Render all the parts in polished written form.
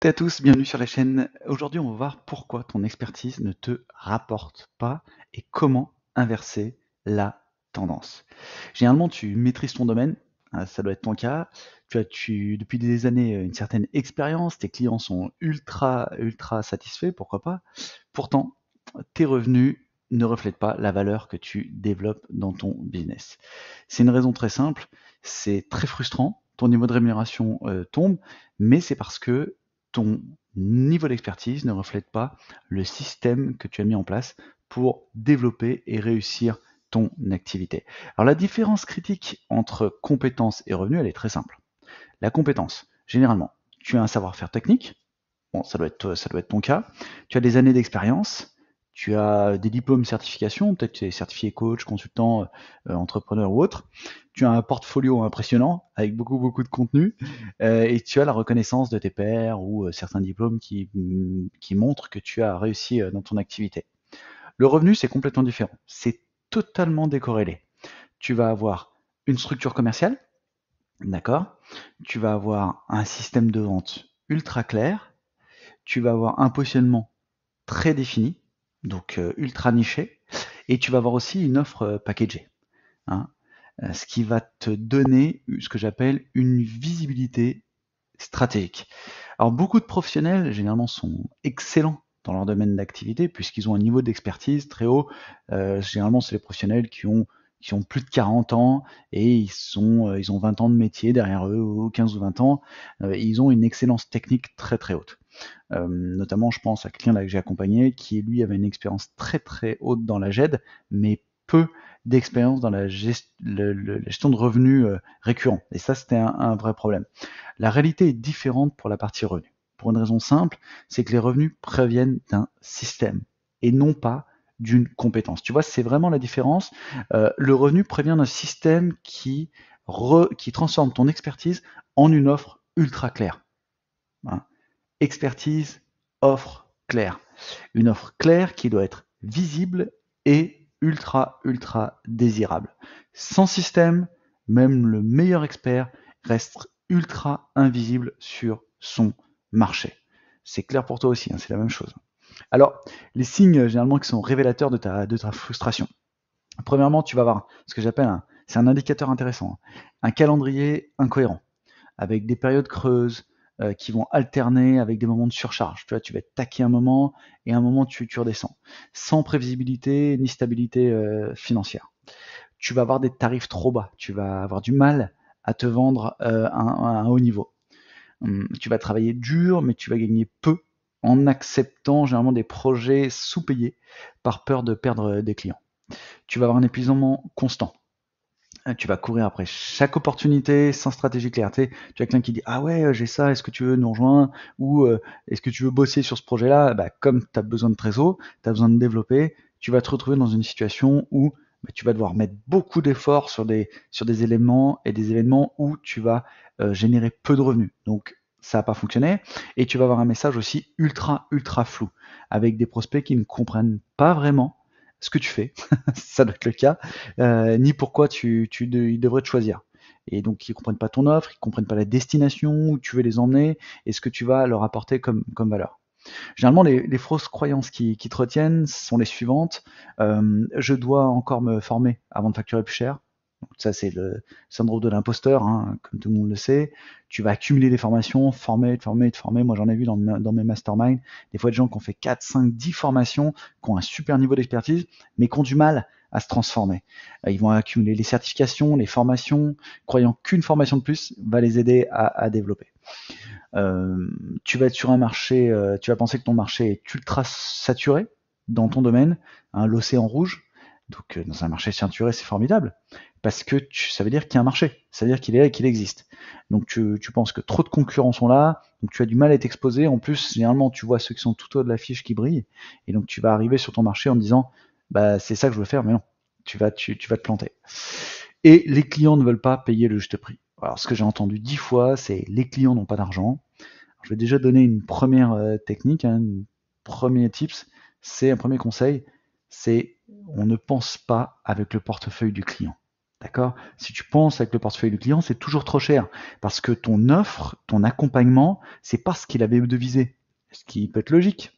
à tous, bienvenue sur la chaîne. Aujourd'hui, on va voir pourquoi ton expertise ne te rapporte pas et comment inverser la tendance. Généralement, tu maîtrises ton domaine, ça doit être ton cas. Depuis des années une certaine expérience, tes clients sont ultra satisfaits, pourquoi pas. Pourtant, tes revenus ne reflètent pas la valeur que tu développes dans ton business. C'est une raison très simple, c'est très frustrant, ton niveau de rémunération tombe, mais c'est parce que ton niveau d'expertise ne reflète pas le système que tu as mis en place pour développer et réussir ton activité. Alors la différence critique entre compétences et revenus, elle est très simple. La compétence, généralement, tu as un savoir-faire technique, bon, ça doit être ton cas, tu as des années d'expérience, tu as des diplômes, certifications, peut-être que tu es certifié coach, consultant, entrepreneur ou autre. Tu as un portfolio impressionnant avec beaucoup de contenu et tu as la reconnaissance de tes pairs ou certains diplômes qui montrent que tu as réussi dans ton activité. Le revenu, c'est complètement différent. C'est totalement décorrélé. Tu vas avoir une structure commerciale, d'accord? Tu vas avoir un système de vente ultra clair. Tu vas avoir un positionnement très défini, donc ultra niché, et tu vas avoir aussi une offre packagée, hein, ce qui va te donner ce que j'appelle une visibilité stratégique. Alors beaucoup de professionnels généralement sont excellents dans leur domaine d'activité puisqu'ils ont un niveau d'expertise très haut. Généralement, c'est les professionnels qui ont plus de 40 ans et ils ont 20 ans de métier derrière eux, ou 15 ou 20 ans. Ils ont une excellence technique très haute. Notamment, je pense à quelqu'un là que j'ai accompagné qui, lui, avait une expérience très haute dans la GED, mais peu d'expérience dans la gestion de revenus récurrents. Et ça, c'était un vrai problème. La réalité est différente pour la partie revenus. Pour une raison simple, c'est que les revenus proviennent d'un système et non pas d'une compétence. Tu vois, c'est vraiment la différence. Le revenu provient d'un système qui transforme ton expertise en une offre ultra claire, hein. Expertise, offre claire. Une offre claire qui doit être visible et ultra désirable. Sans système, même le meilleur expert reste ultra invisible sur son marché. C'est clair pour toi aussi, hein, c'est la même chose. Alors, les signes généralement qui sont révélateurs de ta frustration. Premièrement, tu vas avoir ce que j'appelle c'est un indicateur intéressant, hein, un calendrier incohérent avec des périodes creuses qui vont alterner avec des moments de surcharge. Tu vois, tu vas être taqué un moment et à un moment tu redescends, sans prévisibilité ni stabilité financière. Tu vas avoir des tarifs trop bas, tu vas avoir du mal à te vendre un haut niveau. Tu vas travailler dur, mais tu vas gagner peu en acceptant généralement des projets sous-payés par peur de perdre des clients. Tu vas avoir un épuisement constant. Tu vas courir après chaque opportunité sans stratégie claire. Tu as quelqu'un qui dit ah ouais, j'ai ça, est-ce que tu veux nous rejoindre ou est-ce que tu veux bosser sur ce projet-là? Bah, comme tu as besoin de trésor, tu as besoin de développer, tu vas te retrouver dans une situation où bah, tu vas devoir mettre beaucoup d'efforts sur des éléments et des événements où tu vas générer peu de revenus. Donc ça va pas fonctionner et tu vas avoir un message aussi ultra flou avec des prospects qui ne comprennent pas vraiment ce que tu fais, ça doit être le cas, ni pourquoi ils devraient te choisir. Et donc ils ne comprennent pas ton offre, ils ne comprennent pas la destination, où tu veux les emmener, et ce que tu vas leur apporter comme valeur. Généralement, les fausses croyances qui te retiennent sont les suivantes. Je dois encore me former avant de facturer plus cher. Donc ça, c'est le syndrome de l'imposteur, hein, comme tout le monde le sait. Tu vas accumuler des formations, te former. Moi, j'en ai vu dans mes masterminds, des fois, des gens qui ont fait 4, 5, 10 formations, qui ont un super niveau d'expertise, mais qui ont du mal à se transformer. Ils vont accumuler les certifications, les formations, croyant qu'une formation de plus va les aider à développer. Tu vas être sur un marché, tu vas penser que ton marché est ultra saturé dans ton domaine, hein, l'océan rouge. Donc, dans un marché saturé, c'est formidable parce que ça veut dire qu'il y a un marché, ça veut dire qu'il est là et qu'il existe. Donc, tu penses que trop de concurrents sont là, donc tu as du mal à t'exposer. En plus, généralement, tu vois ceux qui sont tout au haut de l'affiche qui brillent, et donc tu vas arriver sur ton marché en te disant, bah, c'est ça que je veux faire, mais non, tu vas te planter. Et les clients ne veulent pas payer le juste prix. Alors, ce que j'ai entendu 10 fois, c'est les clients n'ont pas d'argent. Je vais déjà donner une première technique, hein, un premier tips, c'est un premier conseil, c'est on ne pense pas avec le portefeuille du client. D'accord? Si tu penses avec le portefeuille du client, c'est toujours trop cher parce que ton offre, ton accompagnement, c'est pas ce qu'il avait devisé. Ce qui peut être logique.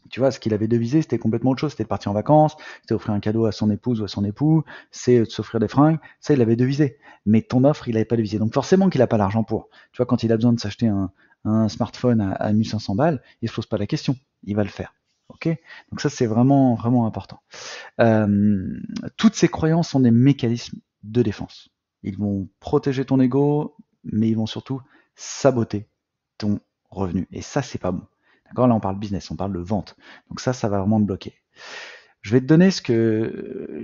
Tu vois, ce qu'il avait devisé, c'était complètement autre chose. C'était de partir en vacances, c'était offrir un cadeau à son épouse ou à son époux, c'est de s'offrir des fringues. Ça, il l'avait devisé. Mais ton offre, il n'avait pas devisé. Donc forcément qu'il n'a pas l'argent pour. Tu vois, quand il a besoin de s'acheter un smartphone à 1500 balles, il se pose pas la question. Il va le faire. Ok? Donc ça, c'est vraiment, vraiment important. Euh, Toutes ces croyances sont des mécanismes de défense. Ils vont protéger ton ego, mais ils vont surtout saboter ton revenu. Et ça, c'est pas bon. D'accord? Là, on parle business, on parle de vente. Donc ça va vraiment te bloquer. Je vais te donner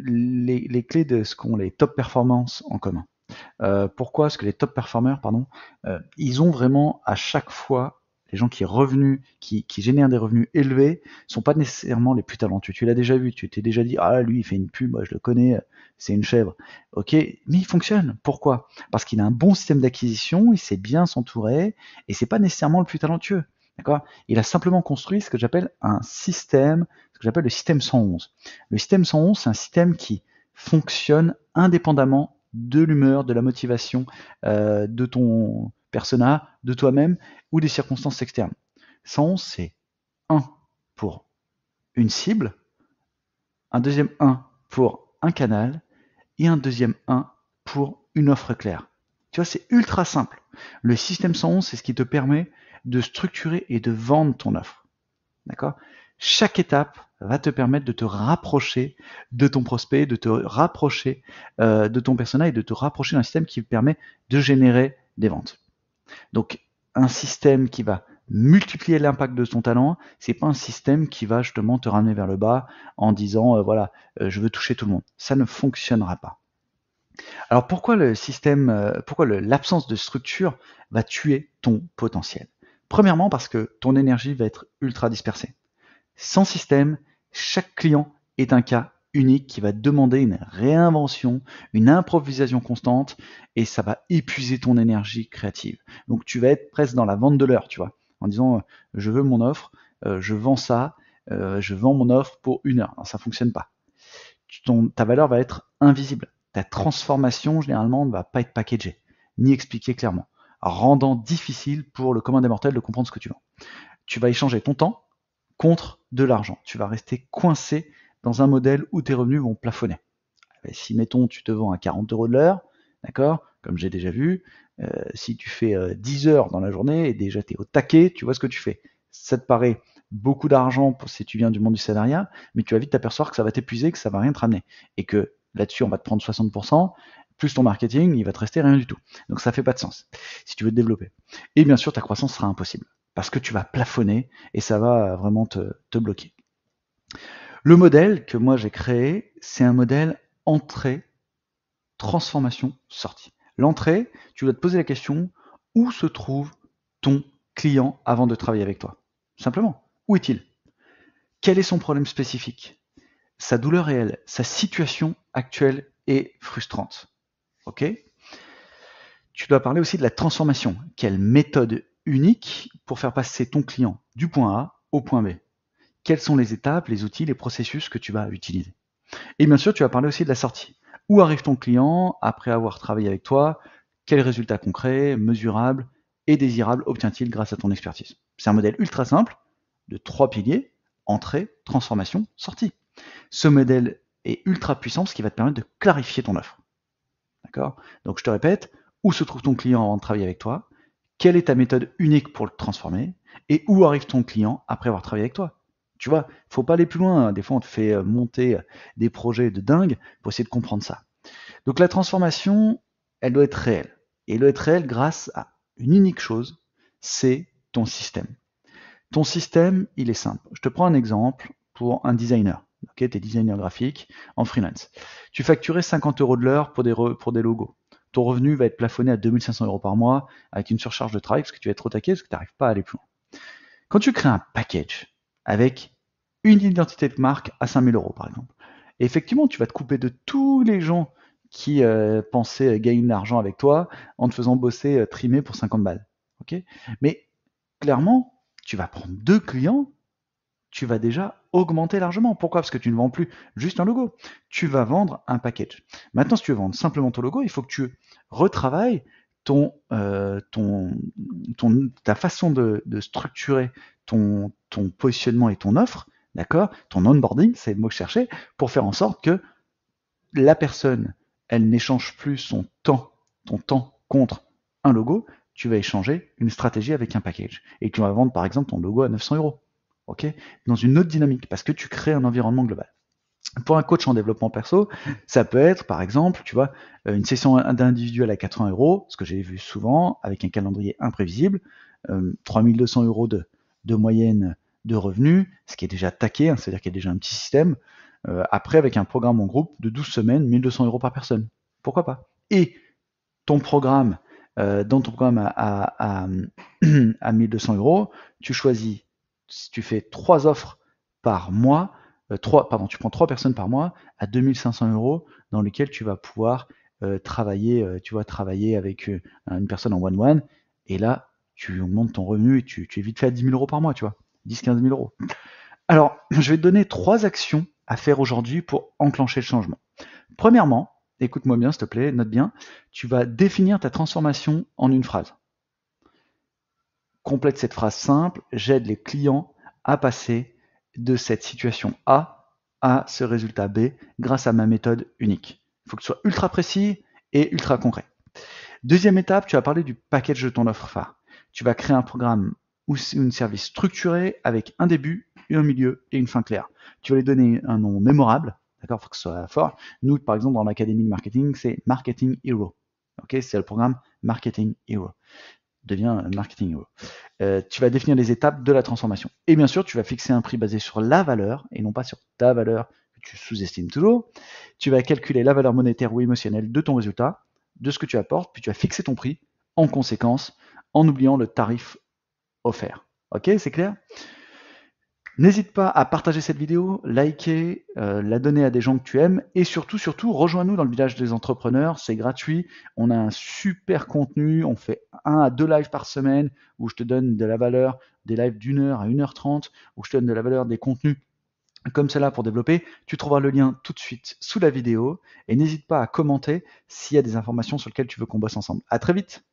les clés de ce qu'ont les top performances en commun. Pourquoi? Parce que les top performers, pardon, ils ont vraiment à chaque fois les gens qui génèrent des revenus élevés, sont pas nécessairement les plus talentueux. Tu l'as déjà vu, tu t'es déjà dit, ah lui il fait une pub, moi je le connais, c'est une chèvre. Ok, mais il fonctionne. Pourquoi? Parce qu'il a un bon système d'acquisition, il sait bien s'entourer, et c'est pas nécessairement le plus talentueux. D'accord? Il a simplement construit ce que j'appelle un système, ce que j'appelle le système 111. Le système 111, c'est un système qui fonctionne indépendamment de l'humeur, de la motivation, de ton persona, de toi-même ou des circonstances externes. 111, c'est 1 pour une cible, un deuxième 1 pour un canal et un deuxième 1 pour une offre claire. Tu vois, c'est ultra simple. Le système 111, c'est ce qui te permet de structurer et de vendre ton offre. D'accord? Chaque étape va te permettre de te rapprocher de ton prospect, de te rapprocher de ton persona et de te rapprocher d'un système qui permet de générer des ventes. Donc, un système qui va multiplier l'impact de ton talent, c'est pas un système qui va justement te ramener vers le bas en disant voilà, je veux toucher tout le monde. Ça ne fonctionnera pas. Alors pourquoi l'absence de structure va tuer ton potentiel? Premièrement parce que ton énergie va être ultra dispersée. Sans système, chaque client est un cas unique qui va demander une réinvention, une improvisation constante, et ça va épuiser ton énergie créative. Donc tu vas être presque dans la vente de l'heure, tu vois, en disant je veux mon offre, je vends ça, je vends mon offre pour 1 heure. Alors, ça fonctionne pas. Ta valeur va être invisible. Ta transformation, généralement, ne va pas être packagée, ni expliquée clairement, rendant difficile pour le commun des mortels de comprendre ce que tu vends. Tu vas échanger ton temps contre de l'argent. Tu vas rester coincé dans un modèle où tes revenus vont plafonner. Si, mettons, tu te vends à 40 euros de l'heure, d'accord, comme j'ai déjà vu, si tu fais 10 heures dans la journée et déjà tu es au taquet, tu vois ce que tu fais. Ça te paraît beaucoup d'argent pour si tu viens du monde du salariat, mais tu vas vite t'apercevoir que ça va t'épuiser, que ça va rien te ramener. Et que là-dessus, on va te prendre 60%, plus ton marketing, il va te rester rien du tout. Donc ça fait pas de sens si tu veux te développer. Et bien sûr, ta croissance sera impossible parce que tu vas plafonner et ça va vraiment te bloquer. Le modèle que moi j'ai créé, c'est un modèle entrée, transformation, sortie. L'entrée, tu dois te poser la question, où se trouve ton client avant de travailler avec toi? Simplement, où est-il? Quel est son problème spécifique? Sa douleur réelle, sa situation actuelle est frustrante. Ok? Tu dois parler aussi de la transformation. Quelle méthode unique pour faire passer ton client du point A au point B? Quelles sont les étapes, les outils, les processus que tu vas utiliser? Et bien sûr, tu vas parler aussi de la sortie. Où arrive ton client après avoir travaillé avec toi? Quels résultats concrets, mesurables et désirables obtient-il grâce à ton expertise? C'est un modèle ultra simple de 3 piliers, entrée, transformation, sortie. Ce modèle est ultra puissant parce qu'il va te permettre de clarifier ton offre. D'accord? Donc je te répète, où se trouve ton client avant de travailler avec toi? Quelle est ta méthode unique pour le transformer? Et où arrive ton client après avoir travaillé avec toi? Tu vois, faut pas aller plus loin. Des fois, on te fait monter des projets de dingue pour essayer de comprendre ça. Donc la transformation, elle doit être réelle. Et elle doit être réelle grâce à une unique chose, c'est ton système. Ton système, il est simple. Je te prends un exemple pour un designer. Ok, tu es designer graphique en freelance. Tu facturais 50 euros de l'heure pour des logos. Ton revenu va être plafonné à 2500 euros par mois avec une surcharge de travail parce que tu vas être au taquet parce que tu n'arrives pas à aller plus loin. Quand tu crées un package avec une identité de marque à 5000 euros par exemple, et effectivement, tu vas te couper de tous les gens qui pensaient gagner de l'argent avec toi en te faisant bosser trimé pour 50 balles. Ok, mais clairement, tu vas prendre 2 clients, tu vas déjà augmenter largement. Pourquoi? Parce que tu ne vends plus juste un logo. Tu vas vendre un package. Maintenant, si tu veux vendre simplement ton logo, il faut que tu retravailles ta façon de structurer ton positionnement et ton offre, d'accord? Ton onboarding, c'est le mot que je cherchais, pour faire en sorte que la personne, elle n'échange plus ton temps contre un logo, tu vas échanger une stratégie avec un package. Et tu vas vendre par exemple ton logo à 900 euros. Ok, dans une autre dynamique, parce que tu crées un environnement global. Pour un coach en développement perso, ça peut être, par exemple, tu vois, une session individuelle à 80 euros, ce que j'ai vu souvent, avec un calendrier imprévisible, 3200 euros de moyenne de revenus, ce qui est déjà taqué, hein, c'est-à-dire qu'il y a déjà un petit système. Après, avec un programme en groupe de 12 semaines, 1200 euros par personne. Pourquoi pas? Et ton programme, dans ton programme à 1200 euros, tu choisis, tu fais 3 offres par mois, tu prends 3 personnes par mois à 2500 euros dans lesquelles tu vas pouvoir travailler avec une personne en one-one, et là, tu augmentes ton revenu et tu es vite fait à 10 000 euros par mois, tu vois, 10-15 000 euros. Alors, je vais te donner 3 actions à faire aujourd'hui pour enclencher le changement. Premièrement, écoute-moi bien s'il te plaît, note bien, tu vas définir ta transformation en une phrase. Complète cette phrase simple, j'aide les clients à passer de cette situation A à ce résultat B grâce à ma méthode unique. Il faut que tu sois ultra précis et ultra concret. Deuxième étape, tu vas parler du package de ton offre phare. Tu vas créer un programme ou un service structuré avec un début, un milieu et une fin claire. Tu vas lui donner un nom mémorable, d'accord, il faut que ce soit fort. Nous, par exemple, dans l'académie de marketing, c'est Marketing Hero. Ok, c'est le programme Marketing Hero. Devient Marketing Hero. Tu vas définir les étapes de la transformation. Et bien sûr, tu vas fixer un prix basé sur la valeur et non pas sur ta valeur que tu sous-estimes toujours. Tu vas calculer la valeur monétaire ou émotionnelle de ton résultat, de ce que tu apportes, puis tu vas fixer ton prix en conséquence, en oubliant le tarif offert. Ok, c'est clair? N'hésite pas à partager cette vidéo, liker, la donner à des gens que tu aimes et surtout, rejoins-nous dans le village des entrepreneurs, c'est gratuit. On a un super contenu, on fait 1 à 2 lives par semaine où je te donne de la valeur, des lives d'1 heure à 1h30, où je te donne de la valeur, des contenus comme cela pour développer. Tu trouveras le lien tout de suite sous la vidéo et n'hésite pas à commenter s'il y a des informations sur lesquelles tu veux qu'on bosse ensemble. À très vite!